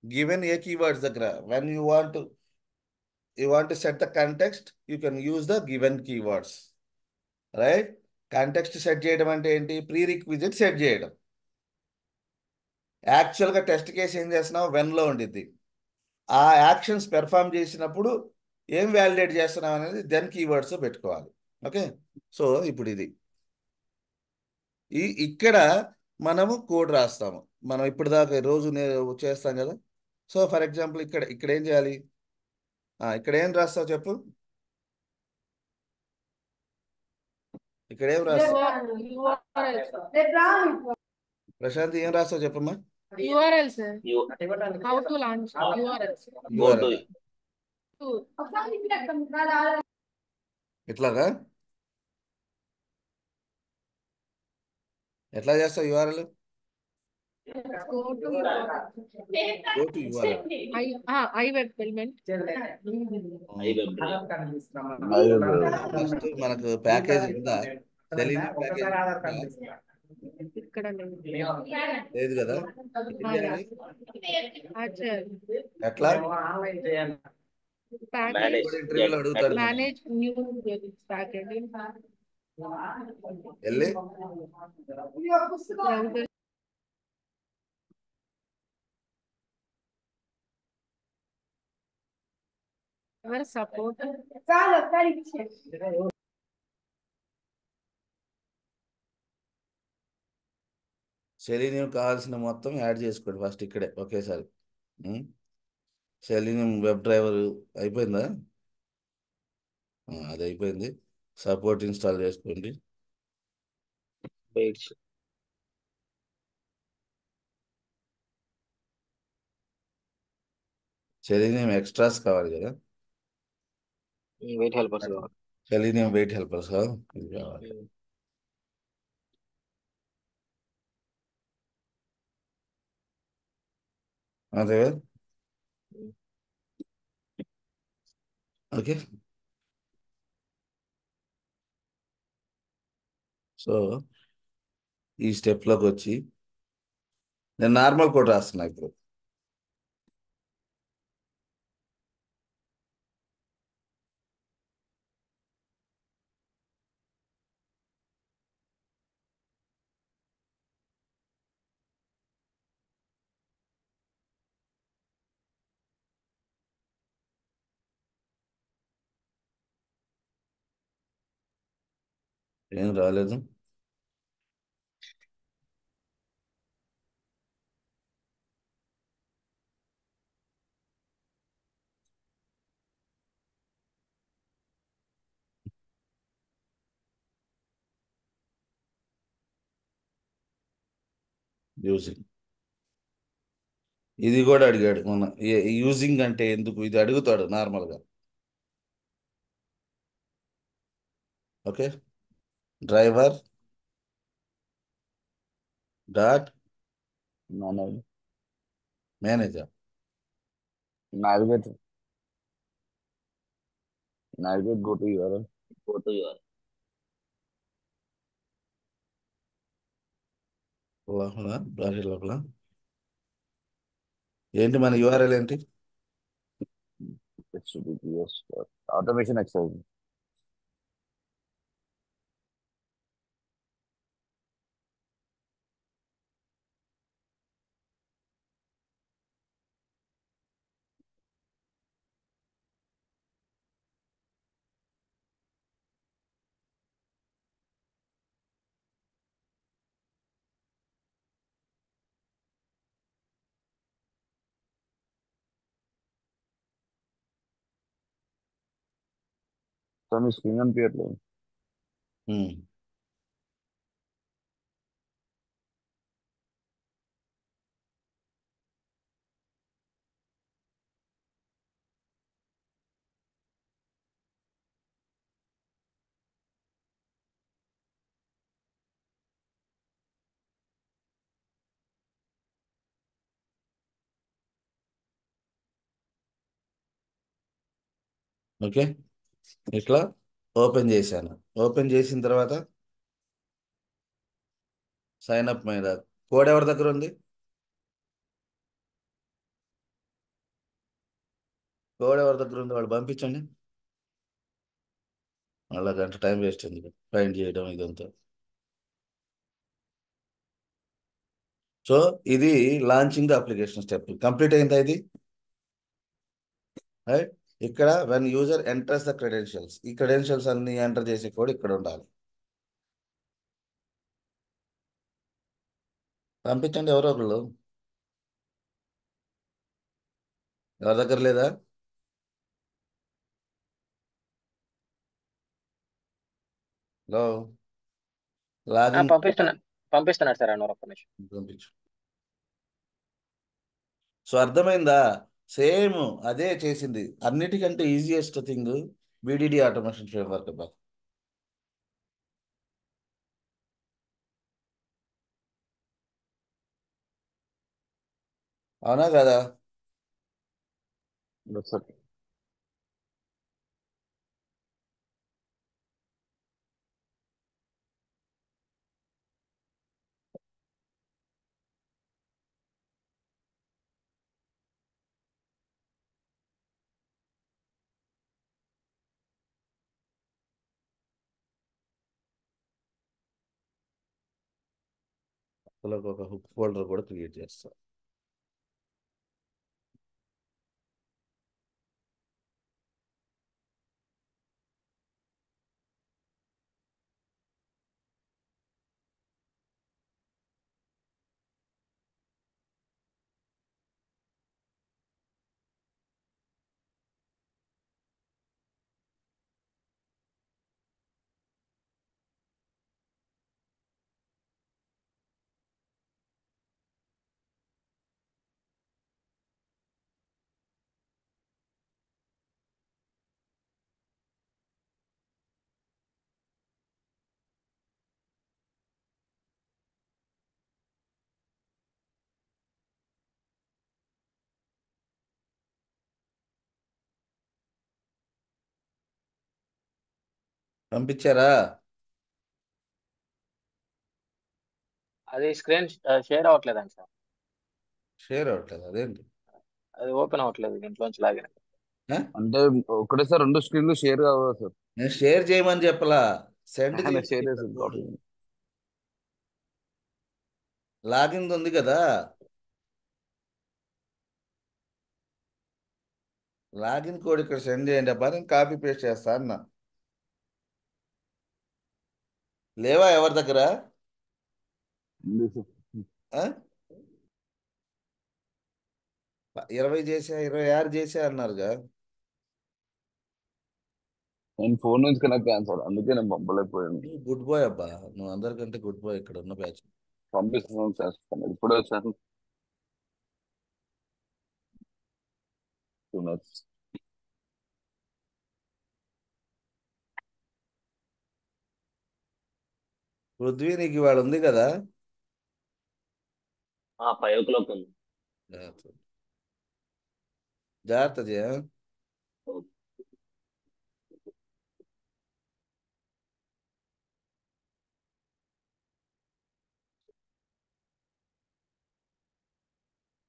గివెన్ ఏ కీవర్డ్స్ దగ్గర when you want to set the context you can use the given keywords, right? Context set చేయడం అంటే ఏంటి? ప్రీ రిక్విజిట్ సెట్ చేయడం. యాక్చువల్గా టెస్ట్ కేసు ఏం చేస్తున్నావు? వెన్లో ఉండిద్ది. ఆ యాక్షన్స్ పెర్ఫామ్ చేసినప్పుడు ఏం వ్యాలిడేట్ చేస్తున్నాం అనేది దెన్ కీవర్డ్స్ పెట్టుకోవాలి. ఓకే, సో ఇప్పుడు ఇక్కడ మనము కోడ్ రాస్తాము. మనం ఇప్పుడు దాకా రోజు చేస్తాం కదా. సో ఫర్ ఎగ్జాంపుల్ ఇక్కడ ఏం చేయాలి? ఇక్కడ ఏం రాస్తావు చెప్పు? ఇక్కడ ఏం రాస్తావు? ప్రశాంత్ ఏం రాస్తావు చెప్పమ్మా? URL sir. How to launch URLs. ఇట్లాగా ఎట్లా చేస్తావు URL? Go to URL. I web element. First మనకు ప్యాకేజ్ ఉందా? తెలియని ప్యాకేజ్ ఇక్కడ లేదు కదా. ఎట్లా ఇంటర్వ్యూలో అడుగుతాడు. మేనేజ్ న్యూ ప్యాకేజ్ వెళ్ళి సపోర్ట్ సెలీనియం కావాల్సిన మొత్తం యాడ్ చేసుకోండి ఫస్ట్ ఇక్కడే ఒకేసారి. సెలీనియం వెబ్ డ్రైవర్ అయిపోయిందా? అది అయిపోయింది. సపోర్ట్ ఇన్స్టాల్ చేసుకోండి. సెలీనియం ఎక్స్ట్రాస్ కావాలి కదా. Wait helpers Selenium wait helpers ఇది కావాలి. అదే ఓకే. సో ఈ స్టెప్లోకి వచ్చి నేను నార్మల్ కోడ్ రాస్తున్నా ఇప్పుడు. ఏం రాలేదు. యూజింగ్ ఇది కూడా అడిగాడు మొన్న. యూజింగ్ అంటే ఎందుకు, ఇది అడుగుతాడు నార్మల్గా. Okay, driver dot manager. navigate go to URL. Go to your లోపల బ్రాకెట్ లోపల ఏంటి మన యూఆర్ఎల్ ఏంటి? HTTPS automation exercise. సో మీ స్క్రీన్ కనిపించట్లేదు. ఉమ్. ఓకే, ఇట్లా ఓపెన్ చేశాను. ఓపెన్ చేసిన తర్వాత సైన్ అప్ మీద కోడ్ ఎవరి దగ్గర ఉంది? కోడ్ ఎవరి దగ్గర ఉంది? వాళ్ళు పంపించండి. అలా గంట టైం వేస్ట్ ఎందుకు ఫైండ్ చేయడం ఇదంతా. సో ఇది లాంచింగ్ అప్లికేషన్ స్టెప్ కంప్లీట్ అయిందా ఇది? రైట్, ఇక్కడ when user enters the credentials, ఈ క్రెడెన్షియల్స్ అన్ని ఎంటర్ చేసే కోడ్ ఇక్కడ ఉండాలి. పంపించండి ఎవరో ఒకళ్ళు. ఎవరి దగ్గర లేదా? హలో, లాగిన్ పంపిస్తున్నాడు సార్ అన్నోరు ఒక్క నిమిషం. పంపించు. సో అర్థమైందా? సేమ్ అదే చేసింది. అన్నిటికంటే easiest thing BDD automation framework అబ్బా. అవునా కదా? Yes, sir. అందులో ఒక హుక్ ఫోల్డర్ కూడా క్రియేట్ చేస్తా. పంపించారా? అది స్క్రీన్ షేర్ అవ్వట్లేదండి సార్. షేర్ అవ్వట్లేదు అదేంటి? అది ఓపెన్ అవ్వట్లేదు దీంట్లోంచి లాగిన. ఆ? అంటే ఒకటేసారి రెండు స్క్రీన్లు షేర్ కావు సార్. నేను షేర్ చేయమని చెప్పలా, సెండ్ షేర్ చేసి చేసి కాపీ. లాగిన్ ఉంది కదా, లాగిన్ కోడ్ ఇక్కడ సెండ్ చేయండి అబ్బా, నేను కాపీ పేస్ట్ చేస్తా అన్న. లేవా ఎవరి దగ్గర? ఉంది సార్. ఆ? 20 చేసా, 26 చేసా అన్నారుగా. నేను ఫోన్ నుంచి కనెక్ట్ అయ్యాను సార్, అందుకే నేను పంపలేకపోయాను. నువ్వు గుడ్ బాయ్ అబ్బా, నువ్వు అందరికంటే గుడ్ బాయ్ ఇక్కడ ఉన్న బ్యాచ్. పంపిస్తున్నాను చేస్తాను ఇప్పుడే వచ్చాను. 2 minutes. పృథ్వీ నీకు ఇవాళ ఉంది కదా? 5 o'clock ఉంది. జాగ్రత్త చేయ.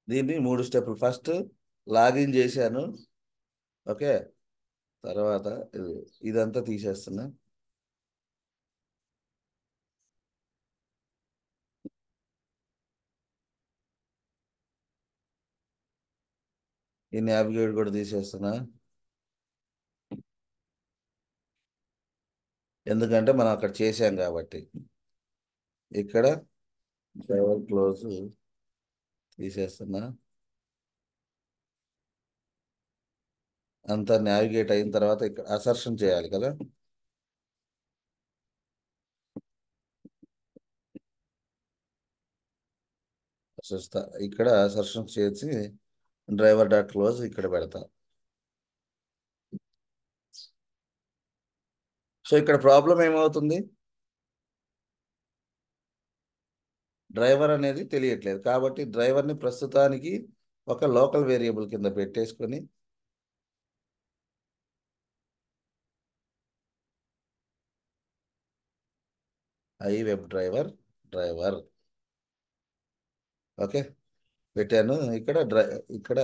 దీన్ని 3 స్టెప్పులు. ఫస్ట్ లాగిన్ చేశాను, ఓకే. తర్వాత ఇదంతా తీసేస్తున్నా. ఈ నావిగేట్ కూడా తీసేస్తున్నా, ఎందుకంటే మనం అక్కడ చేసాం కాబట్టి. ఇక్కడ డ్రైవర్ క్లోజ్ తీసేస్తున్నా. అంతా నావిగేట్ అయిన తర్వాత ఇక్కడ అసర్షన్ చేయాలి కదా. ఇక్కడ అసర్షన్ చేసి డ్రైవర్ డాట్ క్లోజ్ ఇక్కడ పెడతా. సో ఇక్కడ ప్రాబ్లం ఏమవుతుంది? డ్రైవర్ అనేది తెలియట్లేదు, కాబట్టి డ్రైవర్ని ప్రస్తుతానికి ఒక లోకల్ వేరియబుల్ కింద పెట్టేసుకొని వెబ్ డ్రైవర్ ఓకే పెట్టాను. ఇక్కడ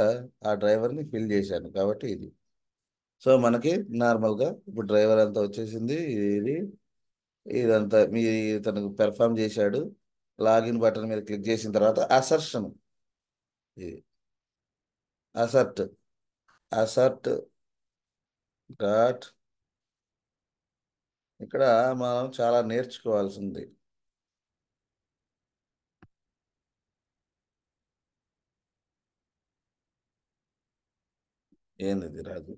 ఆ డ్రైవర్ని ఫిల్ చేశాను కాబట్టి ఇది. సో మనకి నార్మల్గా ఇప్పుడు డ్రైవర్ అంతా వచ్చేసింది. ఇదంతా తనకు పెర్ఫామ్ చేశాడు. లాగిన్ బటన్ మీద క్లిక్ చేసిన తర్వాత అసర్షన్, ఇది అసర్ట్ డాట్. ఇక్కడ మనం చాలా నేర్చుకోవాల్సింది. ఏంది రాదు?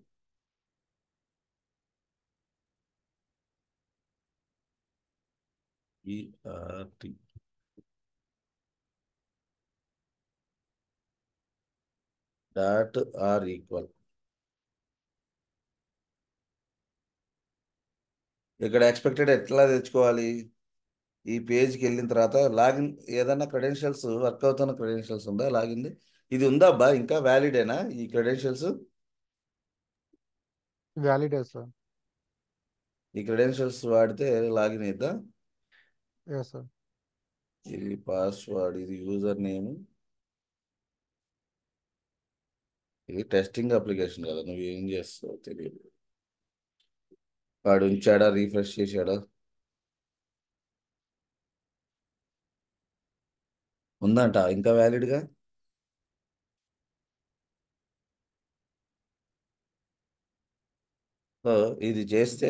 E R T dot R equal. ఇక్కడ ఎక్స్పెక్టెడ్ ఎట్లా తెచ్చుకోవాలి? ఈ పేజ్కి వెళ్ళిన తర్వాత లాగిన్, ఏదన్నా క్రెడెన్షియల్స్ వర్క్ అవుతున్న క్రెడెన్షియల్స్ ఉందా? లాగిన్ ఇది ఉందా అబ్బా? ఇంకా వ్యాలిడేనా ఈ క్రెడెన్షియల్స్? వ్యాలిడే సార్. ఈ క్రెడెన్షియల్స్ వాడితే లాగిన్ అయిద్దా? Yes sir. ఇది పాస్వర్డ్, ఇది యూజర్ నేమ్, ఇది టెస్టింగ్ అప్లికేషన్ కదా, నువ్వు ఏం చేస్తావు తెలియదు. వాడు ఉంచాడా, రీఫ్రెష్ చేశాడా? ఉందంట ఇంకా వ్యాలిడ్గా. సో ఇది చేస్తే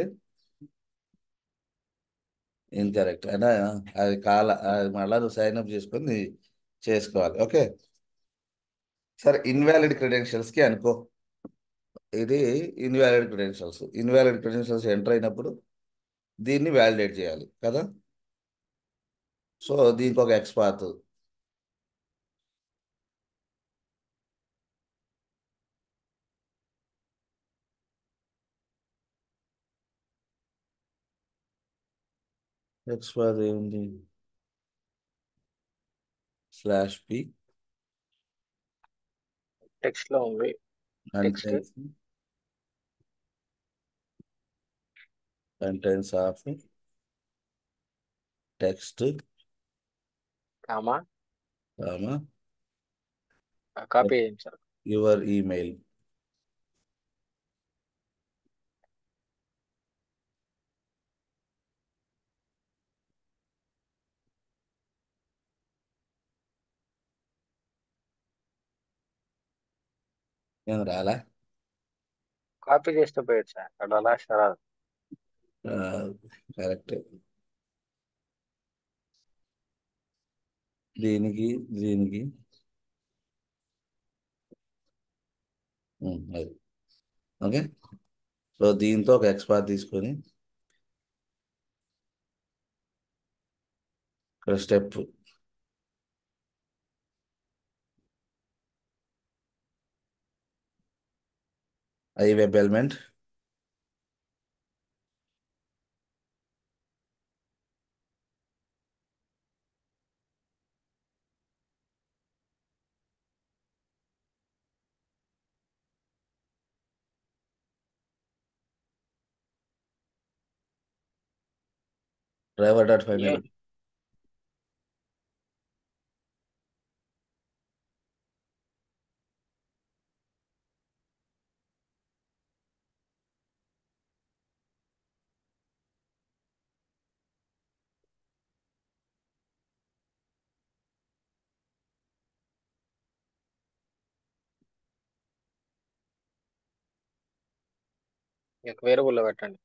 ఇన్కరెక్ట్ అయినా అది అది మళ్ళా నువ్వు సైన్ అప్ చేసుకొని చేసుకోవాలి. ఓకే సరే, ఇన్వాలిడ్ క్రెడెన్షియల్స్కి అనుకో. ఇది ఇన్వాలిడ్ క్రెడెన్షియల్స్ ఎంటర్ అయినప్పుడు దీన్ని వ్యాలిడేట్ చేయాలి కదా. సో దీనికి ఒక ఎక్స్పాత్, ఎక్స్పాత్ ఏముంది? /p టెక్స్ట్ లో ఉంది. Text contents of text comma comma copy చేయండి సార్. Your email. ఏం రాలా? కాపీ చేస్తే పోయచ్చు సార్, అక్కడ అలా రాదు. కరెక్ట్. దీనికి దీనికి అది ఓకే. సో దీంతో ఒక ఎక్స్పాత్ తీసుకొని ఇక్కడ step I web element driver dot find ఏ వేరియబుల్లో పెట్టండి.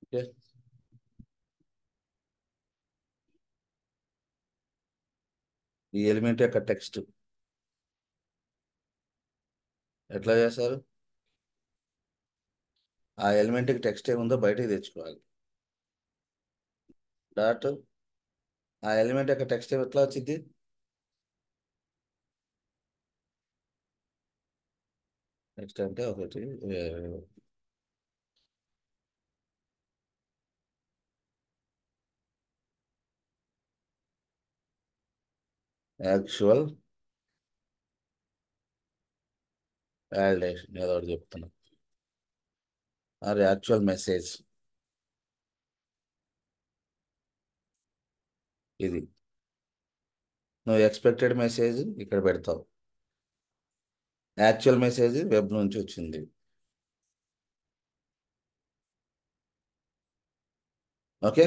ఓకే. ఈ ఎలిమెంట్ యొక్క టెక్స్ట్ ఎట్లా చేస్తారు? ఆ ఎలిమెంట్కి టెక్స్ట్ ఏముందో బయటికి తెచ్చుకోవాలి. డాట్ ఆ ఎలిమెంట్ యొక్క టెక్స్ట్ ఎట్లా వచ్చింది? టెక్స్ట్ అంటే ఒకటి యాక్చువల్ వాలిడేషన్ ఏదో ఒకటి చెప్తున్నా, ఆర్ యాక్చువల్ మెసేజ్. ఇది నువ్వు ఎక్స్పెక్టెడ్ మెసేజ్ ఇక్కడ పెడతావు, యాక్చువల్ మెసేజ్ వెబ్ నుంచి వచ్చింది. ఓకే,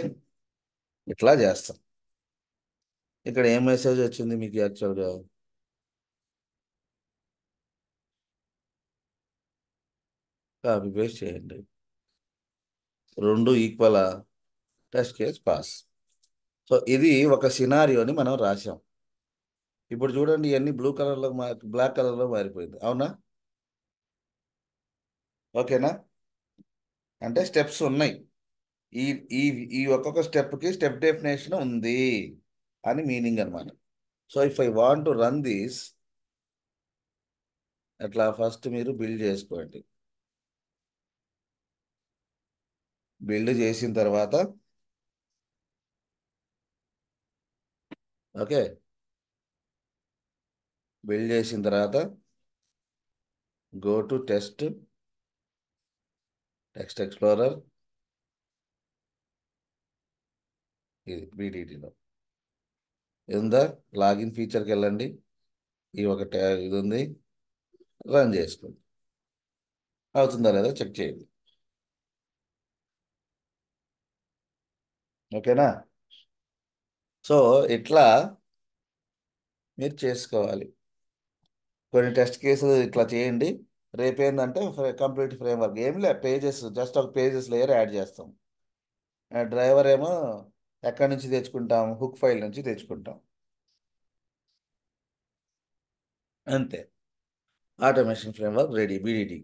ఇట్లా చేస్తాం. ఇక్కడ ఏం మెసేజ్ వచ్చింది మీకు యాక్చువల్గా? కాపీ పేస్ట్ చేయండి, రెండు ఈక్వలా, టెస్ట్ కేస్ పాస్. సో ఇది ఒక సినారియోని మనం రాసాం. ఇప్పుడు చూడండి, ఇవన్నీ బ్లూ కలర్లో బ్లాక్ కలర్లో మారిపోయింది, అవునా? ఓకేనా? అంటే స్టెప్స్ ఉన్నాయి. ఈ ఈ ఈ ఒక్కొక్క స్టెప్కి స్టెప్ డెఫినేషన్ ఉంది అని మీనింగ్ అనమాట. So if I want to run this, అట్లా ఫస్ట్ మీరు బిల్డ్ చేసుకోండి. బిల్డ్ చేసిన తర్వాత ఓకే, బిల్డ్ చేసిన తర్వాత గో టు టెక్స్ట్ ఎక్స్ప్లోరర్, ఇది బీడీటీలో ఉందా? లాగిన్ ఫీచర్కి వెళ్ళండి, ఈ ఒక ఇది ఉంది, రన్ చేసుకోండి. అవుతుందా లేదా చెక్ చేయండి. ఓకేనా? సో ఇట్లా మీరు చేసుకోవాలి. కొన్ని టెస్ట్ కేసులు ఇట్లా చేయండి. రేపేందంటే కంప్లీట్ ఫ్రేమ్వర్క్ ఏం లే, పేజెస్ జస్ట్ ఒక పేజెస్ లేయర్ యాడ్ చేస్తాం. డ్రైవర్ ఏమో ఎక్కడి నుంచి తెచ్చుకుంటాం? హుక్ ఫైల్ నుంచి తెచ్చుకుంటాం, అంతే. Automation framework ready, BDT.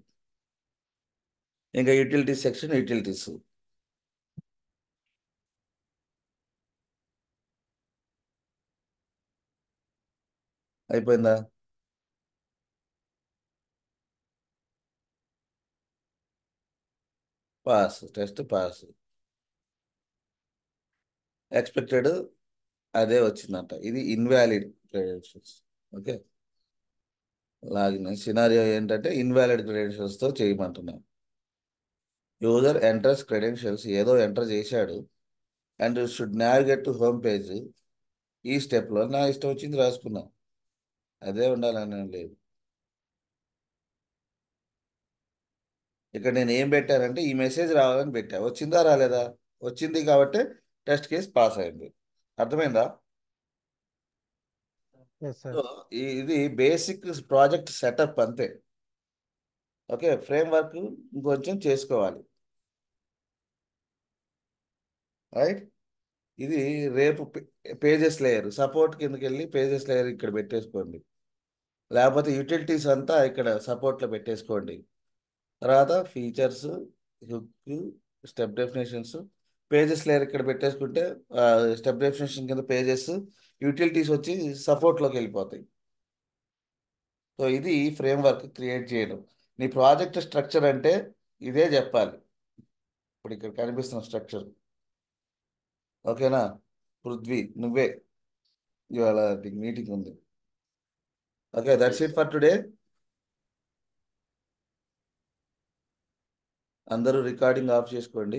ఇంకా యూటిలిటీస్ సెక్షన్, యూటిలిటీస్ అయిపోయిందా? Pass, test pass. ఎక్స్పెక్టెడ్ అదే వచ్చిందంట, ఇది invalid credentials. Okay, login scenario ఏంటంటే ఇన్వాలిడ్ క్రెడెన్షియల్స్తో చేయమంటున్నాం. యూజర్ ఎంటర్స్ క్రెడెన్షియల్స్, ఏదో ఎంటర్ చేశాడు, and should navigate to home page. ఈ స్టెప్లో నా ఇష్టం వచ్చింది రాసుకున్నాం, అదే ఉండాలని లేదు. ఇక్కడ నేను ఏం పెట్టానంటే ఈ మెసేజ్ రావాలని పెట్టా, వచ్చిందా రాలేదా? వచ్చింది కాబట్టి టెస్ట్ కేస్ పాస్ అయింది. అర్థమైందా? Yes so sir. ఇది బేసిక్ ప్రాజెక్ట్ సెటప్ అంతే. ఓకే, ఫ్రేమ్ వర్క్ ఇంకొంచెం చేసుకోవాలి. రైట్. ఇది రేపు పేజెస్ లేయర్ సపోర్ట్ కిందకి వెళ్ళి పేజెస్ లేయర్ ఇక్కడ పెట్టేసుకోండి, లేకపోతే యూటిలిటీస్ అంతా ఇక్కడ సపోర్ట్లో పెట్టేసుకోండి. తర్వాత features, hook, step definitions, pages layer ఇక్కడ పెట్టేసుకుంటే స్టెప్ డెఫినేషన్ కింద పేజెస్, యూటిలిటీస్ వచ్చి సపోర్ట్లోకి వెళ్ళిపోతాయి. సో ఇది ఫ్రేమ్వర్క్ క్రియేట్ చేయడం. నీ ప్రాజెక్ట్ స్ట్రక్చర్ అంటే ఇదే చెప్పాలి. ఇప్పుడు ఇక్కడ కనిపిస్తున్న స్ట్రక్చర్. ఓకేనా పృథ్వీ, నువ్వే ఇవాళ మీటింగ్ ఉంది. Okay, that's it for today. అందరూ రికార్డింగ్ ఆఫ్ చేసుకోండి.